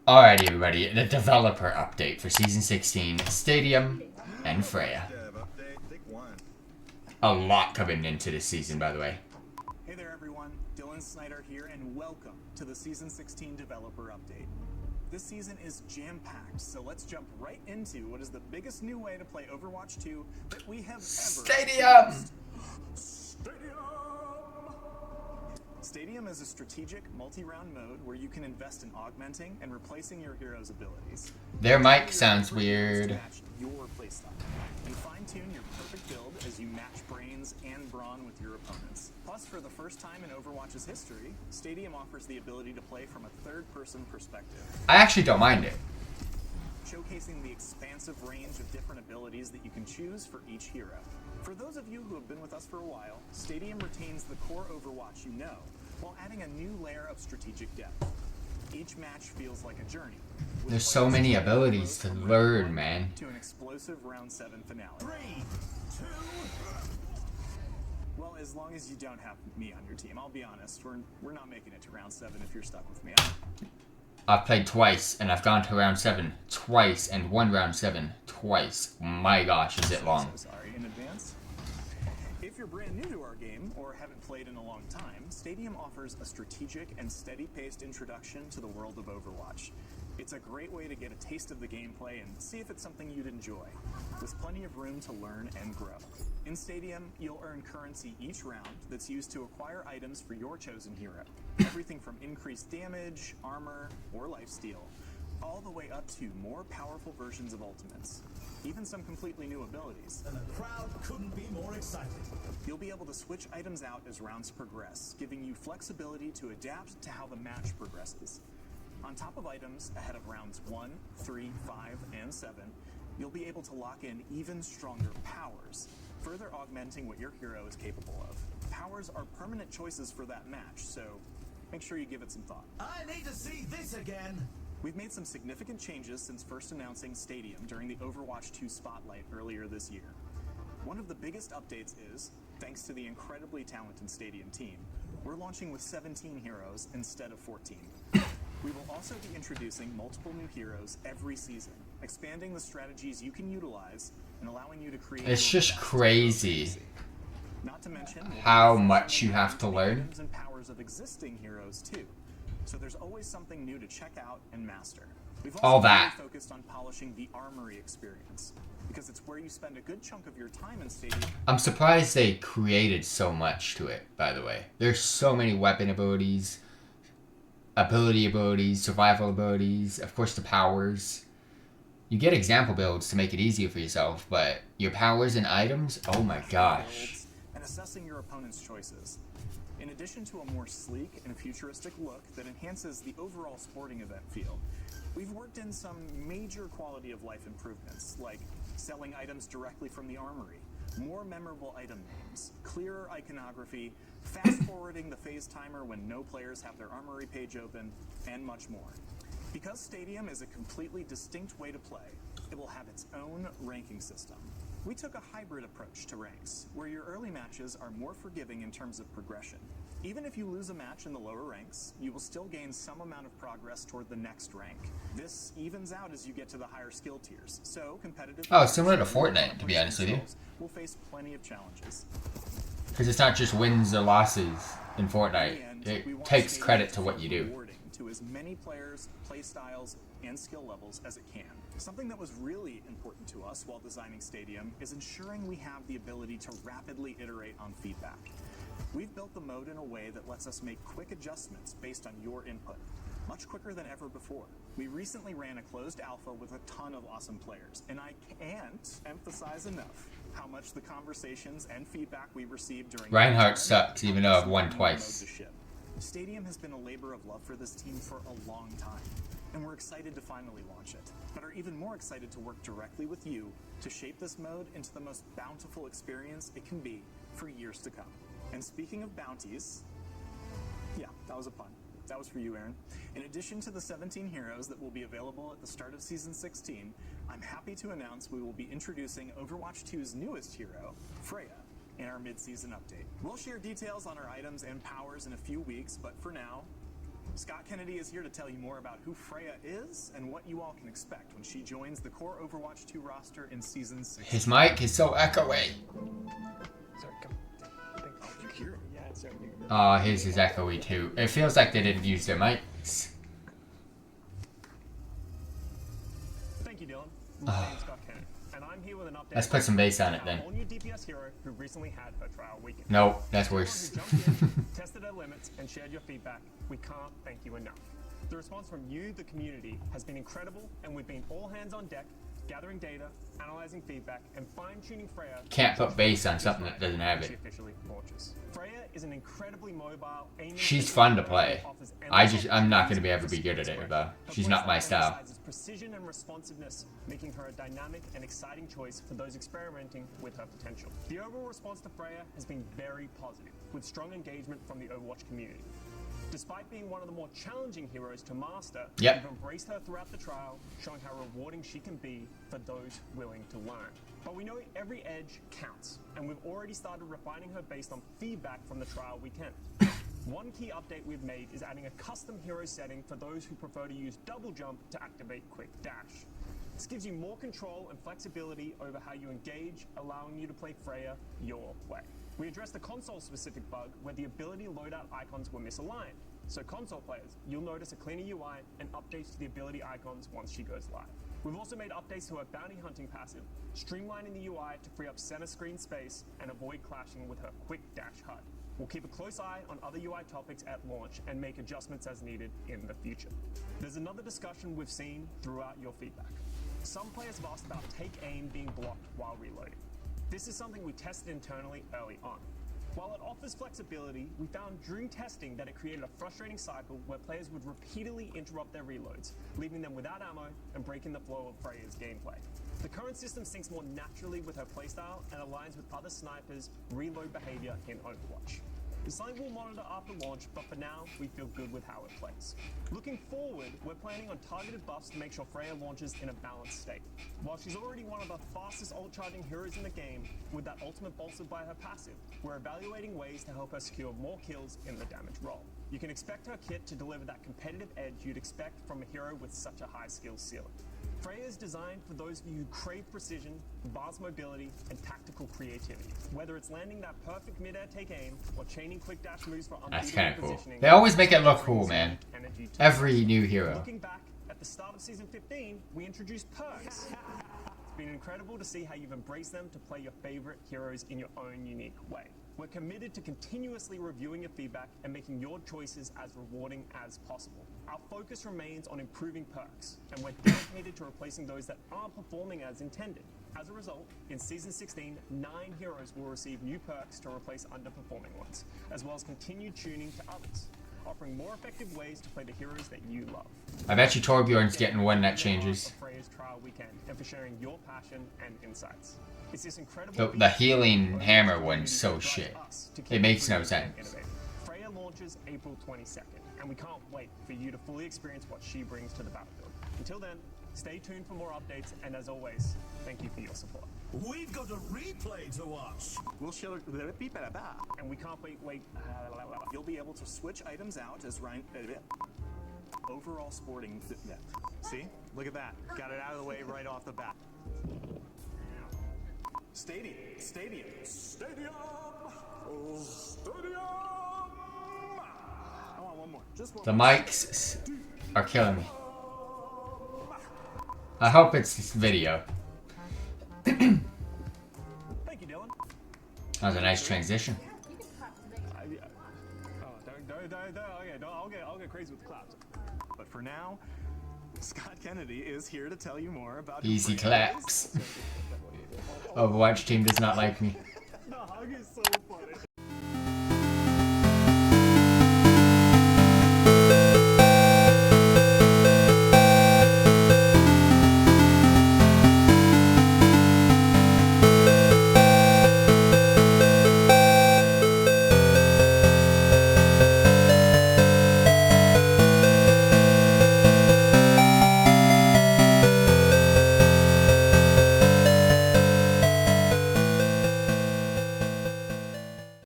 Alrighty, everybody, the developer update for Season 16, Stadium and Freya. A lot coming into this season, by the way. Hey there, everyone. Dylan Snyder here, and welcome to the Season 16 developer update. This season is jam-packed, so let's jump right into what is the biggest new way to play Overwatch 2 that we have ever Stadium! introduced. Stadium is a strategic, multi-round mode where you can invest in augmenting and replacing your hero's abilities. Their mic sounds weird. Match your playstyle and fine-tune your perfect build as you match brains and brawn with your opponents. Plus, for the first time in Overwatch's history, Stadium offers the ability to play from a third-person perspective. I actually don't mind it. Showcasing the expansive range of different abilities that you can choose for each hero. For those of you who have been with us for a while, Stadium retains the core Overwatch you know, while adding a new layer of strategic depth. Each match feels like a journey. There's so many abilities to learn, man. To an explosive round 7 finale. 3, 2. Well, as long as you don't have me on your team, I'll be honest, we're not making it to round 7 if you're stuck with me. I've played twice, and I've gone to round 7 twice, and won round 7 twice. My gosh, is it long. So sorry in advance. If you're brand new to our game, or haven't played in a long time, Stadium offers a strategic and steady-paced introduction to the world of Overwatch. It's a great way to get a taste of the gameplay and see if it's something you'd enjoy, with plenty of room to learn and grow. In Stadium, you'll earn currency each round that's used to acquire items for your chosen hero. Everything from increased damage, armor, or lifesteal, all the way up to more powerful versions of ultimates. Even some completely new abilities. And the crowd couldn't be more excited. You'll be able to switch items out as rounds progress, giving you flexibility to adapt to how the match progresses. On top of items ahead of rounds 1, 3, 5, and 7, you'll be able to lock in even stronger powers, further augmenting what your hero is capable of. Powers are permanent choices for that match, so make sure you give it some thought. I need to see this again. We've made some significant changes since first announcing Stadium during the Overwatch 2 Spotlight earlier this year. One of the biggest updates is, thanks to the incredibly talented Stadium team, we're launching with 17 heroes instead of 14. We will also be introducing multiple new heroes every season, expanding the strategies you can utilize and allowing you to create. It's just crazy. Not to mention how much you have to learn. And powers of existing heroes too. So there's always something new to check out and master. We've also all that really focused on polishing the armory experience, because it's where you spend a good chunk of your time in Stadium. I'm surprised they created so much to it, by the way. There's so many weapon abilities, abilities, survival abilities, of course the powers. You get example builds to make it easier for yourself, but your powers and items, oh my gosh. And assessing your opponent's choices. In addition to a more sleek and futuristic look that enhances the overall sporting event feel, we've worked in some major quality of life improvements, like selling items directly from the armory, more memorable item names, clearer iconography, fast-forwarding the phase timer when no players have their armory page open, and much more. Because Stadium is a completely distinct way to play, it will have its own ranking system. We took a hybrid approach to ranks, where your early matches are more forgiving in terms of progression. Even if you lose a match in the lower ranks, you will still gain some amount of progress toward the next rank. This evens out as you get to the higher skill tiers, so competitive... Oh, similar to Fortnite, to be honest with you. Will face plenty of challenges. Because it's not just wins or losses in Fortnite. It takes credit to what you do. To as many players, play styles, and skill levels as it can. Something that was really important to us while designing Stadium is ensuring we have the ability to rapidly iterate on feedback. We've built the mode in a way that lets us make quick adjustments based on your input, much quicker than ever before. We recently ran a closed alpha with a ton of awesome players, and I can't emphasize enough how much the conversations and feedback we received during Reinhardt sucks, even though I've won twice. Stadium has been a labor of love for this team for a long time, and we're excited to finally launch it, but are even more excited to work directly with you to shape this mode into the most bountiful experience it can be for years to come. And speaking of bounties, yeah, that was a pun. That was for you, Aaron. In addition to the 17 heroes that will be available at the start of Season 16, I'm happy to announce we will be introducing Overwatch 2's newest hero, Freya, in our mid-season update. We'll share details on our items and powers in a few weeks, but for now, Scott Kennedy is here to tell you more about who Freya is and what you all can expect when she joins the core Overwatch 2 roster in Season 6. His mic is so echoey. Sorry, come. Oh, you hear him? Yeah, it's okay. Oh, his is echoey too. It feels like they didn't use their mics. Thank you, Dylan. My name's Scott Kennedy, and I'm here with an update. Let's put some bass on it then. All new DPS hero who recently had her trial weekend. No, that's worse. Everyone who jumped in, tested her limits, and shared your feedback. We can't thank you enough. The response from you, the community, has been incredible, and we've been all hands on deck, gathering data, analyzing feedback, and fine-tuning Freya. Can't put bass on something that doesn't have She it. officially launches. Freya is an incredibly mobile, She's fun to play. I'm not going to ever be good at it though. She's not my style. Precision and responsiveness, making her a dynamic and exciting choice for those experimenting with her potential. The overall response to Freya has been very positive, with strong engagement from the Overwatch community. Despite being one of the more challenging heroes to master, Yep. we've embraced her throughout the trial, showing how rewarding she can be for those willing to learn. But we know every edge counts, and we've already started refining her based on feedback from the trial weekend. One key update we've made is adding a custom hero setting for those who prefer to use double jump to activate quick dash. This gives you more control and flexibility over how you engage, allowing you to play Freya your way. We addressed a console-specific bug where the ability loadout icons were misaligned. So console players, you'll notice a cleaner UI and updates to the ability icons once she goes live. We've also made updates to her bounty hunting passive, streamlining the UI to free up center screen space and avoid clashing with her quick dash HUD. We'll keep a close eye on other UI topics at launch and make adjustments as needed in the future. There's another discussion we've seen throughout your feedback. Some players have asked about take aim being blocked while reloading. This is something we tested internally early on. While it offers flexibility, we found during testing that it created a frustrating cycle where players would repeatedly interrupt their reloads, leaving them without ammo and breaking the flow of Freya's gameplay. The current system syncs more naturally with her playstyle and aligns with other snipers' reload behavior in Overwatch. It's something we'll monitor after launch, but for now, we feel good with how it plays. Looking forward, we're planning on targeted buffs to make sure Freya launches in a balanced state. While she's already one of the fastest ult-charging heroes in the game, with that ultimate bolstered by her passive, we're evaluating ways to help her secure more kills in the damage role. You can expect her kit to deliver that competitive edge you'd expect from a hero with such a high skill ceiling. Freya is designed for those of you who crave precision, advanced mobility, and tactical creativity. Whether it's landing that perfect mid-air take aim or chaining quick dash moves for That's unbeatable kind of cool. positioning, They always make it look cool, man. energy to Every new hero. Looking back at the start of Season 15, we introduced perks. It's been incredible to see how you've embraced them to play your favorite heroes in your own unique way. We're committed to continuously reviewing your feedback and making your choices as rewarding as possible. Our focus remains on improving perks, and we're dedicated to replacing those that aren't performing as intended. As a result, in Season 16, 9 heroes will receive new perks to replace underperforming ones, as well as continued tuning to others, offering more effective ways to play the heroes that you love. I bet you Torbjorn's getting one that changes. Freya's trial weekend and for sharing your passion and insights. It's this incredible The healing hammer one's so shit. It makes no sense. Freya launches April 22nd, and we can't wait for you to fully experience what she brings to the battlefield. Until then, stay tuned for more updates, and as always, thank you for your support. We've got a replay to watch. We'll show and we can't wait. You'll be able to switch items out as Ryan. Overall sporting. See? Look at that. Got it out of the way right off the bat. Stadium. I want one more. Just one The more. mics are killing me. I hope it's this video. Thank you, Dylan. That was a nice transition. I'll get crazy with the claps. But for now, Scott Kennedy is here to tell you more about Easy claps. Overwatch team does not like me. The hug is so funny.